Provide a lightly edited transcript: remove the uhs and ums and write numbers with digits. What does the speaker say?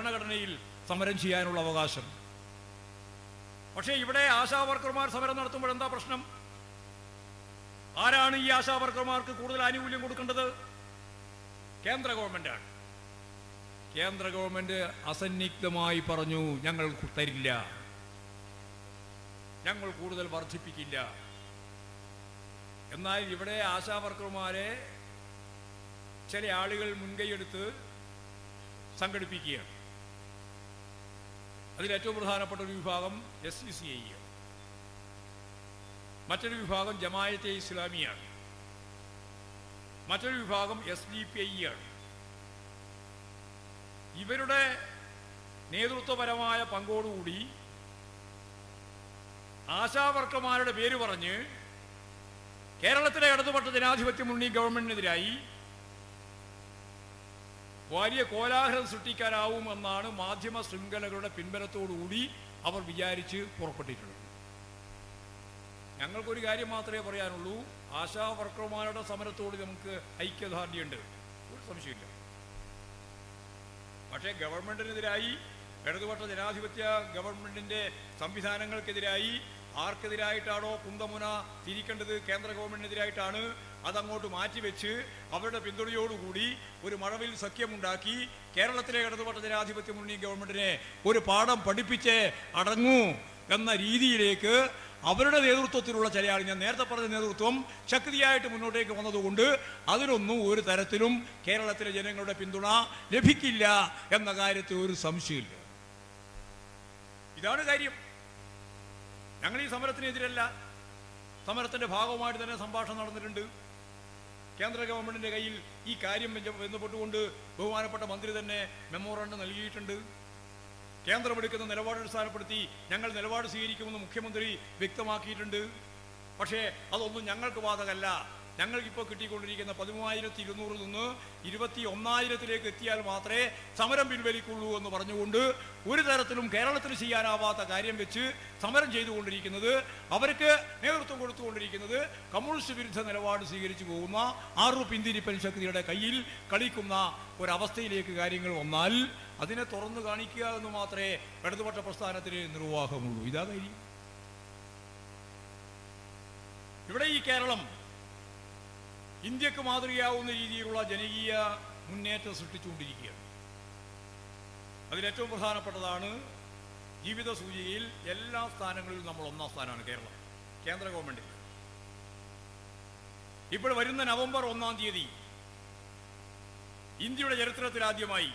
ഭരണഘടനയിൽ സമരം ചെയ്യാനുള്ള അവകാശം. പക്ഷേ ഇവിടെ ആശാവർക്കർമാർ സമരം നടത്തുമ്പോൾ എന്താ പ്രശ്നം? ആരാണ് ഈ ആശാവർക്കർമാർക്ക് കൂടുതൽ ആനുകൂല്യം കൊടുക്കേണ്ടത്? കേന്ദ്ര ഗവൺമെന്റാണ്. കേന്ദ്ര ഗവൺമെന്റ് അസന്നിഗ്ധമായി പറഞ്ഞു, ഞങ്ങൾ തരില്ല, ഞങ്ങൾ കൂടുതൽ വർദ്ധിപ്പിക്കില്ല. എന്നാൽ ഇവിടെ ആശാവർക്കർമാരെ ചില ആളുകൾ മുൻകൈയെടുത്ത് സംഘടിപ്പിക്കുകയാണ്. അതിലേറ്റവും പ്രധാനപ്പെട്ട ഒരു വിഭാഗം SCCI, മറ്റൊരു വിഭാഗം ജമാഅത്തെ ഇസ്ലാമിയാണ്, മറ്റൊരു വിഭാഗം SDPI ആണ്. ഇവരുടെ നേതൃത്വപരമായ പങ്കോടുകൂടി ആശാവർക്കർമാരുടെ പേര് പറഞ്ഞ് കേരളത്തിലെ ഇടതുപക്ഷ ജനാധിപത്യ മുന്നണി ഗവൺമെന്റിനെതിരായി വലിയ കോലാഹലം സൃഷ്ടിക്കാനാവുമെന്നാണ് മാധ്യമ ശൃംഖലകളുടെ പിൻബലത്തോടുകൂടി അവർ വിചാരിച്ച് പുറപ്പെട്ടിട്ടുള്ളത്. ഞങ്ങൾക്കൊരു കാര്യം മാത്രമേ പറയാനുള്ളൂ, ആശാവർക്കർമാരുടെ സമരത്തോട് നമുക്ക് ഐക്യദാർഢ്യമുണ്ട്, ഒരു സംശയമില്ല. പക്ഷേ ഗവൺമെന്റിനെതിരായി, ഇടതുപക്ഷ ജനാധിപത്യ ഗവൺമെന്റിന്റെ സംവിധാനങ്ങൾക്കെതിരായി ആർക്കെതിരായിട്ടാണോ കുന്തമുന തിരിക്കേണ്ടത്, കേന്ദ്ര ഗവൺമെന്റിനെതിരായിട്ടാണ്, അതങ്ങോട്ട് മാറ്റിവെച്ച് അവരുടെ പിന്തുണയോടുകൂടി ഒരു മഴവിൽ സഖ്യമുണ്ടാക്കി കേരളത്തിലെ ഇടതുപക്ഷ ജനാധിപത്യ മുന്നണി ഗവൺമെന്റിനെ ഒരു പാഠം പഠിപ്പിച്ചേ അടങ്ങൂ എന്ന രീതിയിലേക്ക് അവരുടെ നേതൃത്വത്തിലുള്ള ചില ആൾ, ഞാൻ നേരത്തെ പറഞ്ഞ നേതൃത്വം ശക്തിയായിട്ട് മുന്നോട്ടേക്ക് വന്നതുകൊണ്ട് അതിനൊന്നും ഒരു തരത്തിലും കേരളത്തിലെ ജനങ്ങളുടെ പിന്തുണ ലഭിക്കില്ല എന്ന കാര്യത്തിൽ ഒരു സംശയമില്ല. ഇതാണ് കാര്യം. ഞങ്ങൾ ഈ സമരത്തിനെതിരല്ല, സമരത്തിന്റെ ഭാഗമായിട്ട് തന്നെ സംഭാഷണം നടന്നിട്ടുണ്ട്. കേന്ദ്ര ഗവൺമെന്റിന്റെ കയ്യിൽ ഈ കാര്യം ബന്ധപ്പെട്ടുകൊണ്ട് ബഹുമാനപ്പെട്ട മന്ത്രി തന്നെ മെമ്മോറാണ്ടം നൽകിയിട്ടുണ്ട്. കേന്ദ്രമെടുക്കുന്ന നിലപാട് അടിസ്ഥാനപ്പെടുത്തി ഞങ്ങൾ നിലപാട് സ്വീകരിക്കുമെന്ന് മുഖ്യമന്ത്രി വ്യക്തമാക്കിയിട്ടുണ്ട്. പക്ഷേ അതൊന്നും ഞങ്ങൾക്ക് ബാധകമല്ല. ഞങ്ങൾക്കിപ്പോൾ കിട്ടിക്കൊണ്ടിരിക്കുന്ന 13,200 നിന്ന് 21,000 എത്തിയാൽ മാത്രമേ സമരം പിൻവലിക്കുള്ളൂ എന്ന് പറഞ്ഞുകൊണ്ട് ഒരു തരത്തിലും കേരളത്തിൽ ചെയ്യാനാവാത്ത കാര്യം വെച്ച് സമരം ചെയ്തുകൊണ്ടിരിക്കുന്നത്, അവർക്ക് നേതൃത്വം കൊടുത്തുകൊണ്ടിരിക്കുന്നത് കമ്മ്യൂണിസ്റ്റ് വിരുദ്ധ നിലപാട് സ്വീകരിച്ചു പോകുന്ന ആറു പിന്തിരിപ്പൻ ശക്തിയുടെ കയ്യിൽ കളിക്കുന്ന ഒരവസ്ഥയിലേക്ക് കാര്യങ്ങൾ വന്നാൽ അതിനെ തുറന്നു കാണിക്കുക എന്ന് മാത്രമേ ഇടതുപക്ഷ പ്രസ്ഥാനത്തിന് നിർവാഹമുള്ളൂ. ഇതാ കാര്യം. ഇവിടെ ഈ കേരളം ഇന്ത്യക്ക് മാതൃകയാവുന്ന രീതിയിലുള്ള ജനകീയ മുന്നേറ്റം സൃഷ്ടിച്ചുകൊണ്ടിരിക്കുകയാണ്. അതിലേറ്റവും പ്രധാനപ്പെട്ടതാണ് ജീവിത സൂചികയിൽ എല്ലാ സ്ഥാനങ്ങളിലും നമ്മൾ 1-ാം സ്ഥാനമാണ് കേരളം, കേന്ദ്ര ഗവൺമെന്റിൽ. ഇപ്പോൾ വരുന്ന നവംബർ 1-ാം തീയതി ഇന്ത്യയുടെ ചരിത്രത്തിൽ ആദ്യമായി